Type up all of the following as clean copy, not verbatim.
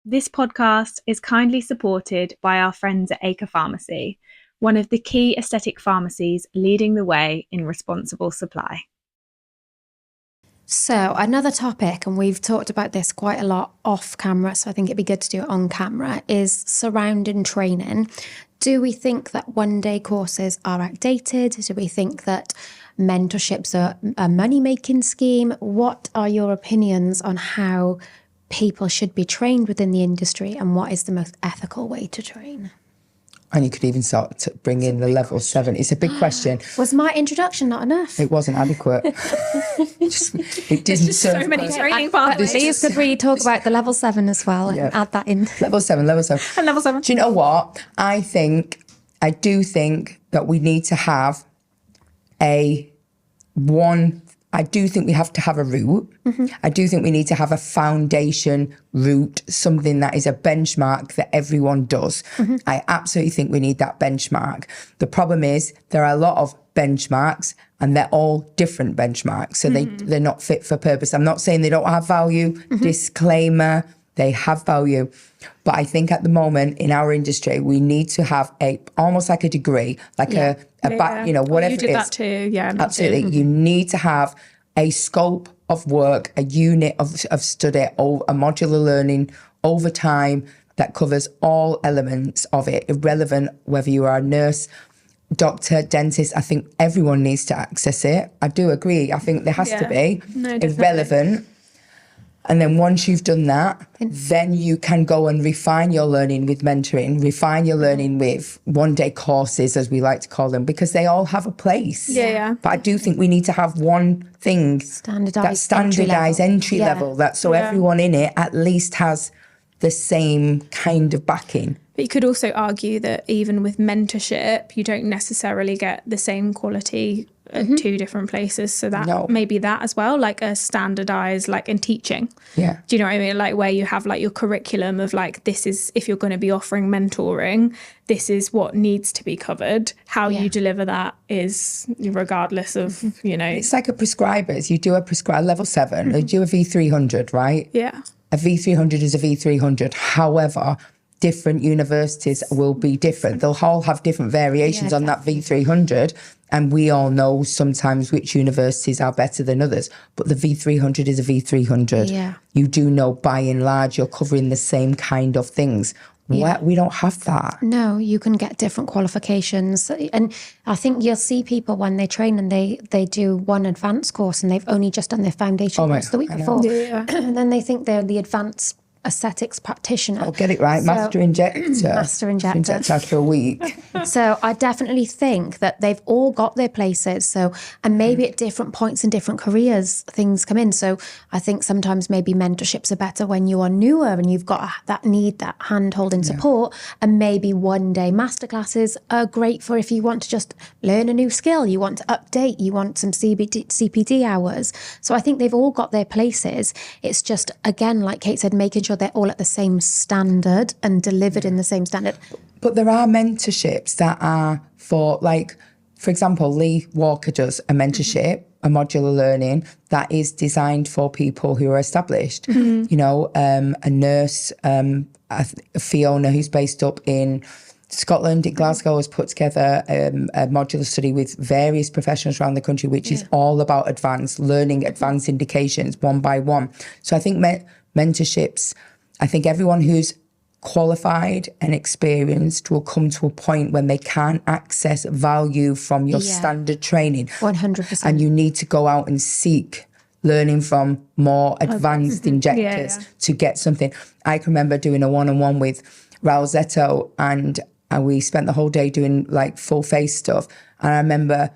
This podcast is kindly supported by our friends at Acre Pharmacy, one of the key aesthetic pharmacies leading the way in responsible supply. So another topic, and we've talked about this quite a lot off camera, so I think it'd be good to do it on camera, is surrounding training. Do we think that one-day courses are outdated? Do we think that mentorships are a money-making scheme? What are your opinions on how people should be trained within the industry, and what is the most ethical way to train? And you could even start to bring in the level 7. It's a big question. Was my introduction not enough? It wasn't adequate. It didn't serve So many purpose. training pathways. Please could we talk about the level 7 as well and add that in? Level 7. And level 7. Do you know what? I do think that we need to have I do think we have to have a route. Mm-hmm. I do think we need to have a foundation route, something that is a benchmark that everyone does. Mm-hmm. I absolutely think we need that benchmark. The problem is there are a lot of benchmarks and they're all different benchmarks. So they're not fit for purpose. I'm not saying they don't have value. Mm-hmm. Disclaimer, they have value. But I think at the moment in our industry, we need to have almost like a degree, like whatever you did it is. That too, yeah. Absolutely. Mm-hmm. You need to have a scope of work, a unit of study, a modular learning over time that covers all elements of it, irrelevant whether you are a nurse, doctor, dentist. I think everyone needs to access it. I do agree. I think there has to be. No, irrelevant. And then once you've done that, then you can go and refine your learning with mentoring, refine your learning with one-day courses, as we like to call them, because they all have a place. Yeah. But I do think we need to have one thing Standardised entry level, that so everyone in it at least has the same kind of backing. But you could also argue that even with mentorship, you don't necessarily get the same quality at two different places. So that maybe that as well, like a standardized, like in teaching. Yeah. Do you know what I mean? Like where you have like your curriculum of like, this is, if you're going to be offering mentoring, this is what needs to be covered. How you deliver that is regardless of, It's like a prescribers. You do a level 7, you do a V300, right? Yeah. A V300 is a V300. However, different universities will be different. They'll all have different variations on that V300. And we all know sometimes which universities are better than others. But the V300 is a V300. Yeah. You do know by and large you're covering the same kind of things. Yeah. We don't have that. No, you can get different qualifications. And I think you'll see people when they train and they do one advanced course and they've only just done their foundation course the week before. Yeah. And then they think they're the advanced aesthetics practitioner. Oh, get it right. Master injector. Master injector. Injector after a week. So I definitely think that they've all got their places. So, and maybe at different points in different careers, things come in. So I think sometimes maybe mentorships are better when you are newer and you've got that hand-holding support. And maybe one-day masterclasses are great for if you want to just learn a new skill, you want to update, you want some CPD hours. So I think they've all got their places. It's just, again, like Kate said, making sure they're all at the same standard and delivered in the same standard. But there are mentorships that are for, like, for example, Lee Walker does a mentorship, a modular learning that is designed for people who are established. A nurse, Fiona, who's based up in Scotland, in Glasgow, has put together a modular study with various professionals around the country, which is all about advanced learning, advanced indications, one by one. So I think mentorships, I think everyone who's qualified and experienced will come to a point when they can't access value from your standard training. 100%. And you need to go out and seek learning from more advanced injectors to get something. I can remember doing a one-on-one with Raul Zetto and we spent the whole day doing like full face stuff. And I remember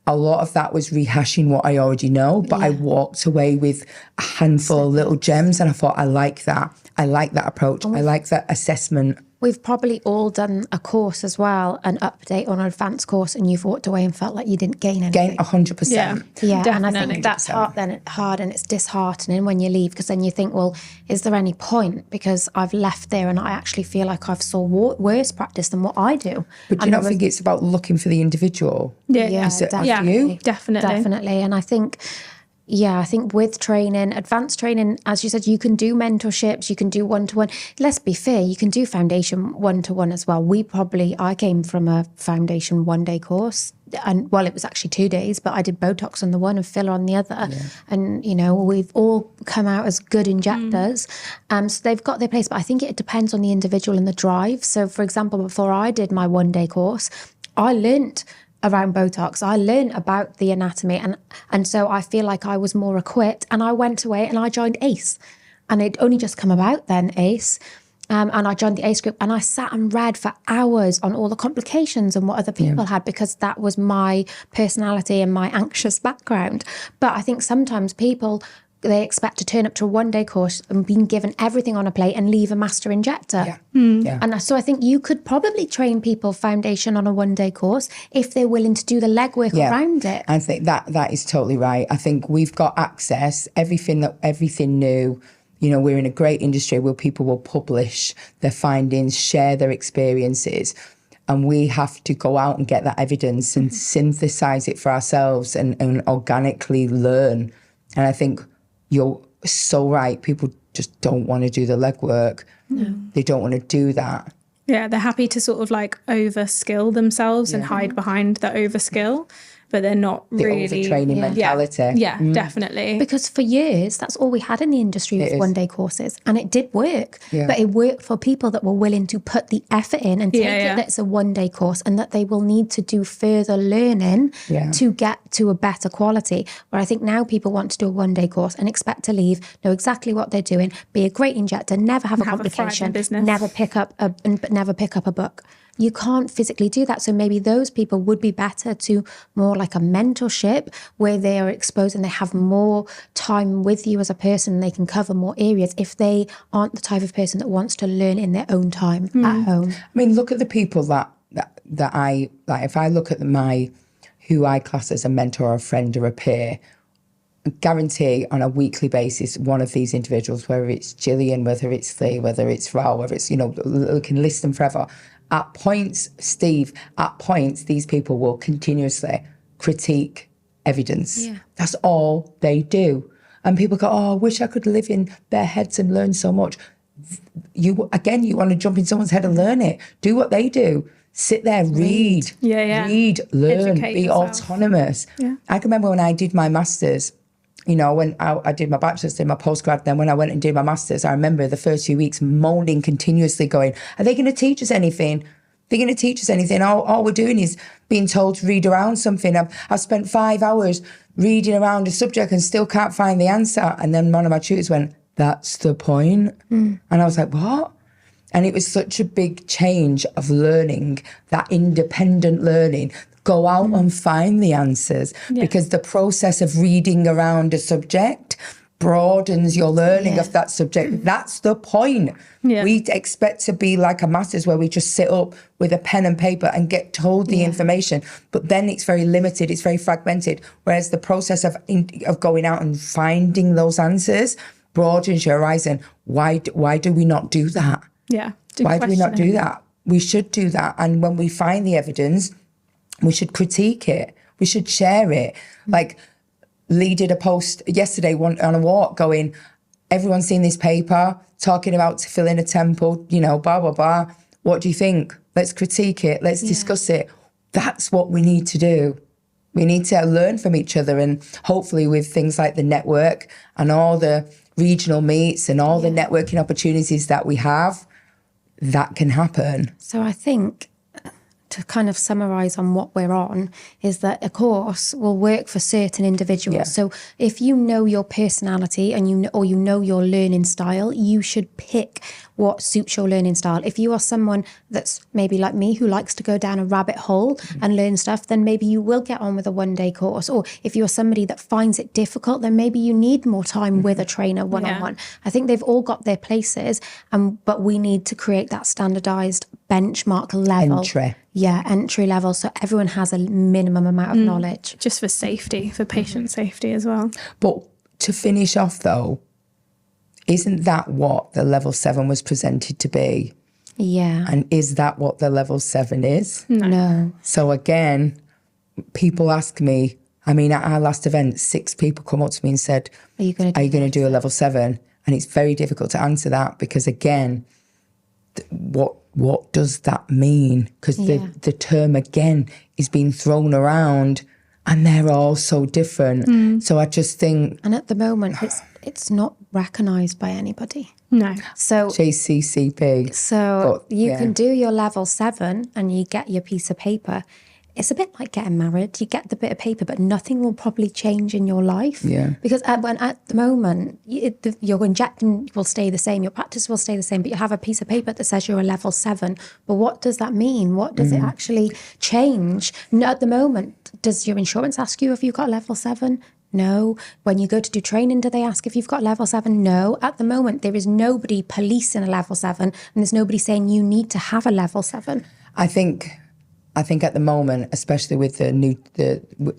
a lot of that was rehashing what I already know, but I walked away with a handful of little gems and I thought, I like that. I like that approach. I like that assessment. We've probably all done a course as well, an update on an advanced course, and you've walked away and felt like you didn't gain anything. 100%. Yeah, definitely. And I think that's hard and it's disheartening when you leave, because then you think, well, is there any point? Because I've left there and I actually feel like I've saw worse practice than what I do. But do you not think it's about looking for the individual? Yeah, Is it definitely. you? Definitely. Definitely. And I think Yeah, I think with training, advanced training, as you said, you can do mentorships, you can do one-to-one. Let's be fair, you can do foundation one-to-one as well. I came from a foundation 1-day course, and well, it was actually 2 days, but I did Botox on the one and filler on the other. Yeah. And, you know, we've all come out as good injectors. So they've got their place, but I think it depends on the individual and the drive. So for example, before I did my 1-day course, I learnt around Botox. I learned about the anatomy, and so I feel like I was more equipped, and I went away and I joined ACE, and it only just come about then, ACE. And I joined the ACE group, and I sat and read for hours on all the complications and what other people had, because that was my personality and my anxious background. But I think sometimes people, they expect to turn up to a 1-day course and being given everything on a plate and leave a master injector. Yeah. Yeah. And so I think you could probably train people foundation on a 1-day course if they're willing to do the legwork around it. I think that is totally right. I think we've got access, everything new. You know, we're in a great industry where people will publish their findings, share their experiences, and we have to go out and get that evidence and synthesize it for ourselves and organically learn. And I think you're so right. People just don't want to do the legwork. No. They don't want to do that. Yeah, they're happy to sort of like overskill themselves and hide behind the overskill, but they're not the really... overtraining mentality. Yeah, definitely. Because for years, that's all we had in the industry was 1-day courses. And it did work. Yeah. But it worked for people that were willing to put the effort in and take it that it's a 1-day course, and that they will need to do further learning to get to a better quality. Where I think now people want to do a 1-day course and expect to leave, know exactly what they're doing, be a great injector, never have a complication, never pick up a book. You can't physically do that. So maybe those people would be better to more like a mentorship where they are exposed and they have more time with you as a person and they can cover more areas if they aren't the type of person that wants to learn in their own time at home. I mean, look at the people that I, like if I look at who I class as a mentor or a friend or a peer, I guarantee on a weekly basis, one of these individuals, whether it's Gillian, whether it's Lee, whether it's Val, whether it's, you know, we can list them forever. At points, Steve, these people will continuously critique evidence. Yeah. That's all they do. And people go, oh, I wish I could live in their heads and learn so much. You want to jump in someone's head and learn it. Do what they do. Sit there, read. Read, learn, educate be yourself. Autonomous. Yeah. I can remember when I did my masters, you know, when I did my bachelor's, did my postgrad, then when I went and did my masters, I remember the first few weeks moaning continuously, going, are they going to teach us anything? They're going to teach us anything? All we're doing is being told to read around something. I've spent 5 hours reading around a subject and still can't find the answer. And then one of my tutors went, that's the point. And I was like, what? And it was such a big change of learning, that independent learning. Go out and find the answers, because the process of reading around a subject broadens your learning of that subject. That's the point. Yeah. We expect to be like a master's where we just sit up with a pen and paper and get told the information, but then it's very limited, it's very fragmented. Whereas the process of going out and finding those answers broadens your horizon. Why do we not do that? Yeah. Why do we not do that? We should do that. And when we find the evidence, we should critique it. We should share it. Like Lee did a post yesterday on a walk going, everyone's seen this paper, talking about to fill in a temple, you know, blah, blah, blah. What do you think? Let's critique it. Let's discuss it. That's what we need to do. We need to learn from each other, and hopefully with things like the network and all the regional meets and all the networking opportunities that we have, that can happen. So I think, to kind of summarize on what we're on, is that a course will work for certain individuals. Yeah. So if you know your personality and you know your learning style, you should pick what suits your learning style. If you are someone that's maybe like me, who likes to go down a rabbit hole and learn stuff, then maybe you will get on with a 1-day course. Or if you're somebody that finds it difficult, then maybe you need more time with a trainer one-on-one. I think they've all got their places, but we need to create that standardized benchmark level. Entry level, so everyone has a minimum amount of knowledge. Just for safety, for patient safety as well. But to finish off though, isn't that what the level 7 was presented to be? Yeah. And is that what the level 7 is? No. So again, people ask me, I mean, at our last event, 6 people come up to me and said, Are you going to do a level 7? And it's very difficult to answer that because, again, what does that mean? Because the term, again, is being thrown around and they're all so different. So I just think... And at the moment, it's not recognised by anybody. No. So JCCP. So you can do your level 7 and you get your piece of paper. It's a bit like getting married. You get the bit of paper, but nothing will probably change in your life. Yeah. Because at the moment, your injecting will stay the same, your practice will stay the same, but you have a piece of paper that says you're a level 7. But what does that mean? What does it actually change? At the moment, does your insurance ask you if you've got a level 7? No. When you go to do training, do they ask if you've got level 7? No. At the moment, there is nobody policing a level 7, and there's nobody saying you need to have a level 7. I think at the moment, especially with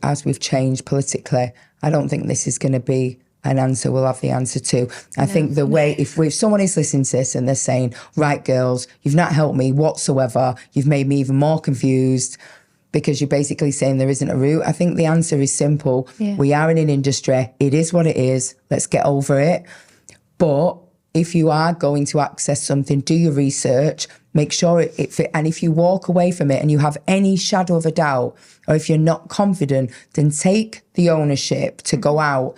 as we've changed politically, I don't think this is going to be an answer we'll have the answer to. I think the way, if someone is listening to this and they're saying, right, girls, you've not helped me whatsoever, you've made me even more confused, because you're basically saying there isn't a route. I think the answer is simple. Yeah. We are in an industry. It is what it is. Let's get over it. But if you are going to access something, do your research, make sure it fit. And if you walk away from it and you have any shadow of a doubt, or if you're not confident, then take the ownership to go out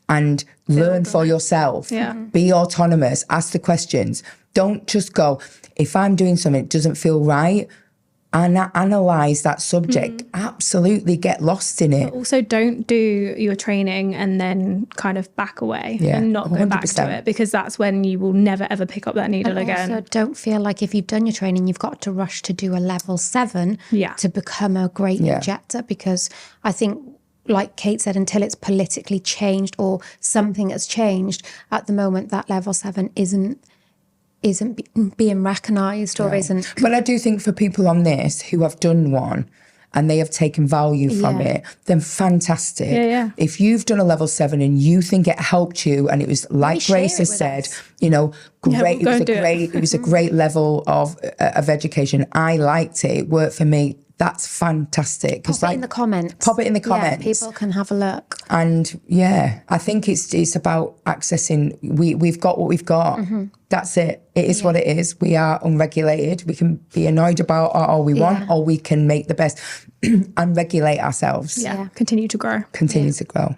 and learn for yourself. Yeah. Be autonomous. Ask the questions. Don't just go, if I'm doing something that doesn't feel right, and analyse that subject, absolutely get lost in it. But also don't do your training and then kind of back away and not go back to it, because that's when you will never ever pick up that needle again. Also don't feel like if you've done your training, you've got to rush to do a level 7 to become a great injector, because I think, like Kate said, until it's politically changed or something has changed, at the moment that level 7 isn't being recognised or isn't. But I do think for people on this who have done one and they have taken value from it, then fantastic. Yeah. If you've done a level 7 and you think it helped you, and it was like Grace has said, you know, great. It was a great level of education. I liked it. It worked for me. That's fantastic. Pop it in the comments. Pop it in the comments. Yeah, people can have a look. And I think it's about accessing. We've got what we've got. That's it. It is what it is. We are unregulated. We can be annoyed about all we want, or we can make the best and regulate ourselves. Yeah. Continue to grow. Continue to grow.